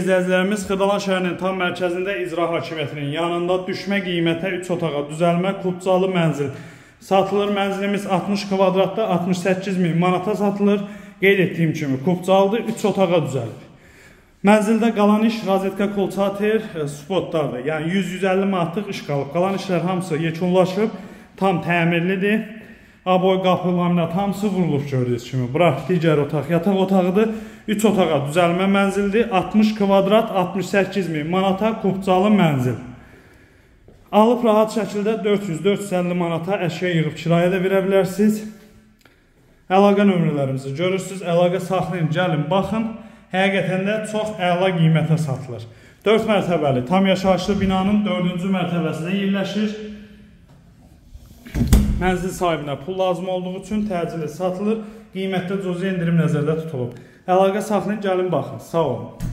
İzləyicilərimiz Xırdalan şəhərinin tam mərkəzində icra hakimiyyətinin yanında düşmə qiymətə 3 otağa düzəlmə Qubcalı mənzil satılır. Mənzilimiz 60 kvadratda 68.000 manata satılır. Qeyd etdiyim kimi Qubcalıdır, 3 otağa düzəlir. Mənzildə qalan iş rozetka, kolçater, spotlardır. Yəni 100-150 manatlıq iş qalıb. Qalan işlər hamısı yekunlaşıb, tam təmirlidir. Aboy, qapı, laminat hamısı vurulub gördüyünüz kimi. Bura digər otaq, yataq otağıdır. 3 otağa düzəlmə mənzildir. 60 kvadrat, 68.000 manata Qubcalı mənzil. Alıb rahat şəkildə 400-450 manata əşya yığıb kirayədə verə bilərsiniz. Əlaqə nömrələrimizi görürsünüz. Əlaqə saxlayın, gəlin, baxın. Həqiqətən də çox əla qiymətə satılır. 4 mərtəbəli tam yaşayışlı binanın 4-cü mərtəbəsində yerləşir. Mənzil sahibinə pul lazım olduğu üçün təcili satılır. Qiymətdə cüzi endirim nəzərdə tutulub. Əlaqə saxlayın, gəlin baxın. Sağ olun.